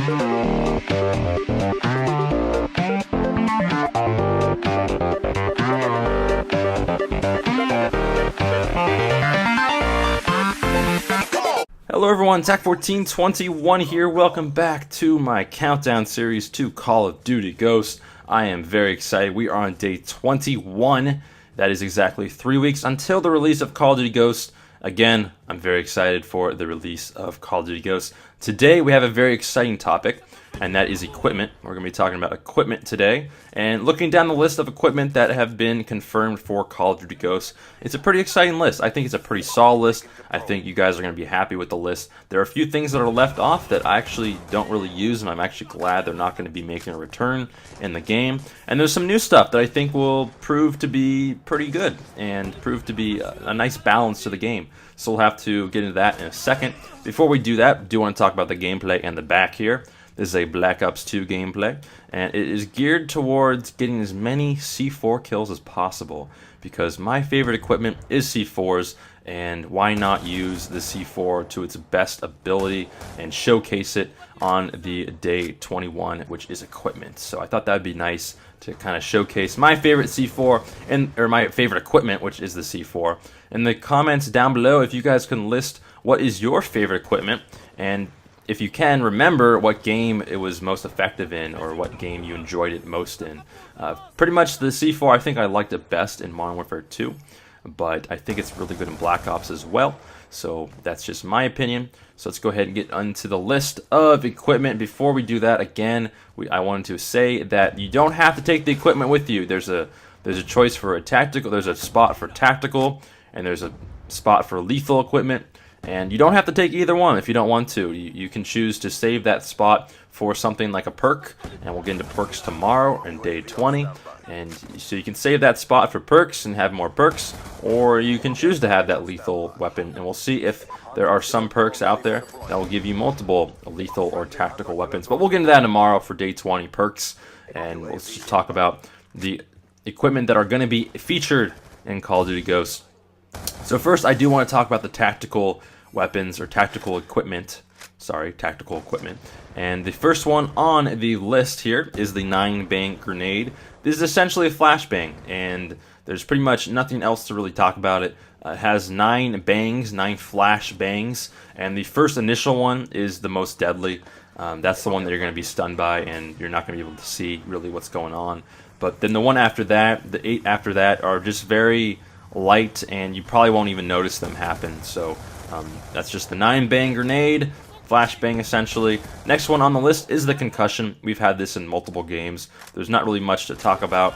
Hello everyone, TAC1421 here. Welcome back to my countdown series to Call of Duty Ghosts. I am very excited. We are on day 21. That is exactly 3 weeks until the release of Call of Duty Ghosts. Again, I'm very excited for the release of Call of Duty Ghosts. Today we have a very exciting topic, and that is equipment. We're going to be talking about equipment today, and looking down the list of equipment that have been confirmed for Call of Duty Ghosts. It's a pretty exciting list. I think it's a pretty solid list. I think you guys are going to be happy with the list. There are a few things that are left off that I actually don't really use, and I'm actually glad they're not going to be making a return in the game. And there's some new stuff that I think will prove to be pretty good and prove to be a nice balance to the game. So we'll have to get into that in a second. Before we do that, I do want to talk about the gameplay and the back here. This is a BlackOps2 gameplay, and it is geared towards getting as many C4 kills as possible, because my favorite equipment is C4s, and why not use the C4 to its best ability and showcase it on the day 21, which is equipment. So I thought that would be nice to kind of showcase my favorite C4, or my favorite equipment, which is the C4. In the comments down below, if you guys can list what is your favorite equipment, and if you can, remember what game it was most effective in, or what game you enjoyed it most in. Pretty much the C4, I think I liked it best in Modern Warfare 2, but I think it's really good in Black Ops as well. So that's just my opinion. So let's go ahead and get onto the list of equipment. Before we do that, again, I wanted to say that you don't have to take the equipment with you. There's a choice for a tactical. There's a spot for tactical, and there's a spot for lethal equipment. And you don't have to take either one if you don't want to. You can choose to save that spot for something like a perk, and we'll get into perks tomorrow in day 20. And so you can save that spot for perks and have more perks, or you can choose to have that lethal weapon. And we'll see if there are some perks out there that will give you multiple lethal or tactical weapons. But we'll get into that tomorrow for day 20 perks, and we'll just talk about the equipment that are going to be featured in Call of Duty Ghosts. So first, I do want to talk about the tactical weapons, or tactical equipment. Sorry, tactical equipment. And the first one on the list here is the 9-bang grenade. This is essentially a flashbang, and there's pretty much nothing else to really talk about it. It has 9 bangs, 9 flash bangs, and the first initial one is the most deadly. That's the one that you're going to be stunned by, and you're not going to be able to see really what's going on. But then the one after that, the 8 after that, are just very light, and you probably won't even notice them happen. So that's just the 9-bang grenade, flashbang essentially. Next one on the list is the concussion. We've had this in multiple games. There's not really much to talk about.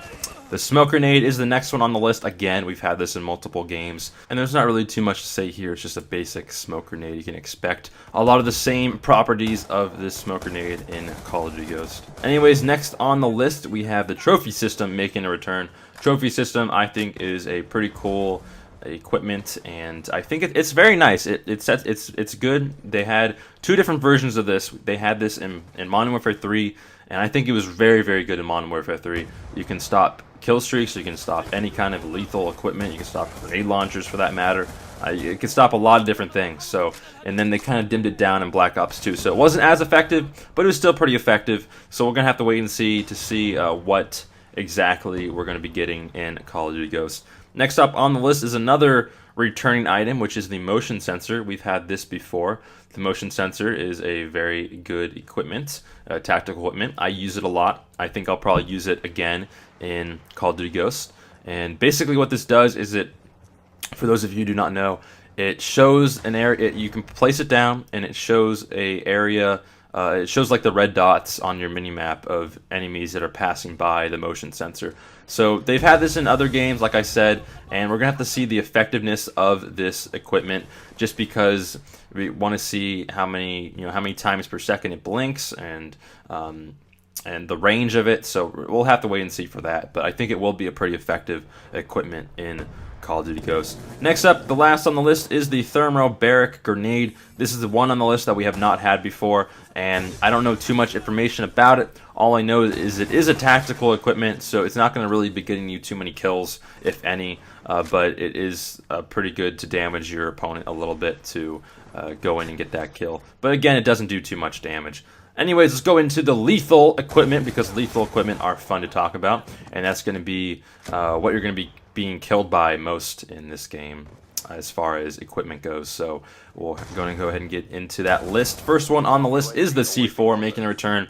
The smoke grenade is the next one on the list. Again, we've had this in multiple games, and there's not really too much to say here. It's just a basic smoke grenade. You can expect a lot of the same properties of this smoke grenade in Call of Duty Ghosts. Anyways, next on the list we have the trophy system making a return. Trophy system, I think, is a pretty cool equipment, and I think it's very nice. It's good. They had 2 different versions of this. They had this in Modern Warfare 3, and I think it was very, very good in Modern Warfare 3. You can stop kill streaks, you can stop any kind of lethal equipment, you can stop grenade launchers for that matter. It can stop a lot of different things. So, and then they kind of dimmed it down in Black Ops 2. So it wasn't as effective, but it was still pretty effective. So we're gonna have to wait and see what exactly we're going to be getting in Call of Duty Ghosts. Next up on the list is another returning item, which is the motion sensor. We've had this before. The motion sensor is a very good equipment, tactical equipment. I use it a lot. I think I'll probably use it again in Call of Duty Ghosts. And basically what this does is for those of you who do not know, it shows an area. You can place it down, and it shows a area. It shows like the red dots on your mini-map of enemies that are passing by the motion sensor. So they've had this in other games, like I said, and we're going to have to see the effectiveness of this equipment, just because we want to see how many times per second it blinks, and the range of it. So we'll have to wait and see for that, but I think it will be a pretty effective equipment in Call of Duty Ghosts. Next up, the last on the list is the thermobaric grenade. This is the one on the list that we have not had before, and I don't know too much information about it. All I know is it is a tactical equipment, so it's not going to really be getting you too many kills, if any, but it is pretty good to damage your opponent a little bit to go in and get that kill. But again, it doesn't do too much damage. Anyways, let's go into the lethal equipment, because lethal equipment are fun to talk about, and that's going to be what you're going to be being killed by most in this game as far as equipment goes. So we're going to go ahead and get into that list. First one on the list is the C4 making a return.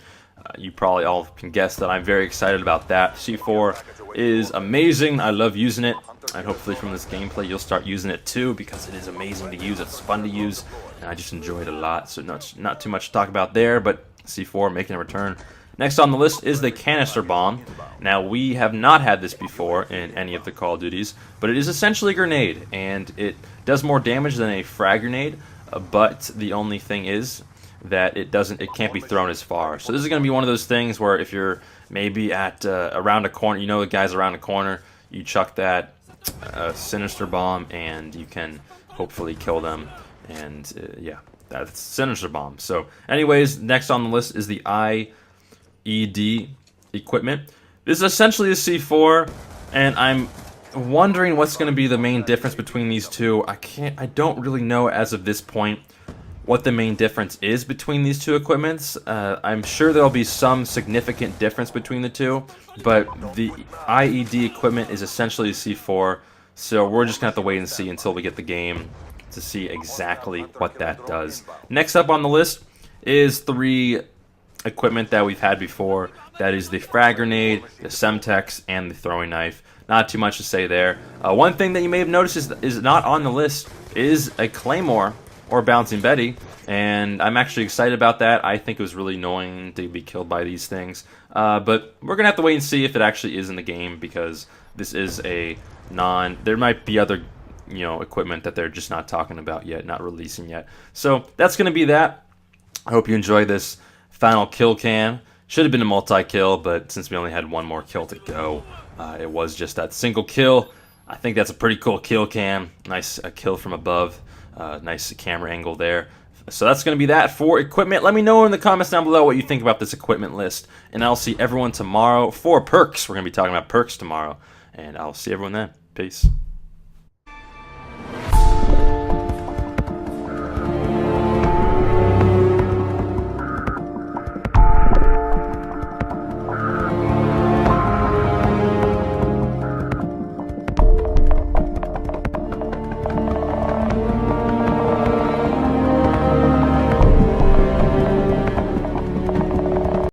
You probably all can guess that I'm very excited about that. C4 is amazing. I love using it, and hopefully from this gameplay you'll start using it too, because it is amazing to use. It's fun to use, and I just enjoy it a lot. So not too much to talk about there, but C4 making a return. Next on the list is the canister bomb. Now, we have not had this before in any of the Call of Duties, but it is essentially a grenade, and it does more damage than a frag grenade, but the only thing is that it can't be thrown as far. So this is going to be one of those things where if you're maybe at around a corner, you know the guy's around a corner, you chuck that sinister bomb, and you can hopefully kill them, and yeah. That's sinister bomb. So anyways, next on the list is the IED equipment. This is essentially a C4, and I'm wondering what's going to be the main difference between these two. I don't really know as of this point what the main difference is between these two equipments. I'm sure there'll be some significant difference between the two, but the IED equipment is essentially a C4, so we're just going to have to wait and see until we get the game to see exactly what that does. Next up on the list is 3 equipment that we've had before. That is the frag grenade, the Semtex, and the throwing knife. Not too much to say there. One thing that you may have noticed is not on the list is a Claymore or Bouncing Betty, and I'm actually excited about that. I think it was really annoying to be killed by these things, but we're gonna have to wait and see if it actually is in the game, because this is a there might be other equipment that they're just not talking about yet, not releasing yet. So that's going to be that. I hope you enjoyed this final kill cam. Should have been a multi-kill, but since we only had one more kill to go, it was just that single kill. I think that's a pretty cool kill cam. Nice kill from above. Nice camera angle there. So that's going to be that for equipment. Let me know in the comments down below what you think about this equipment list, and I'll see everyone tomorrow for perks. We're going to be talking about perks tomorrow, and I'll see everyone then. Peace.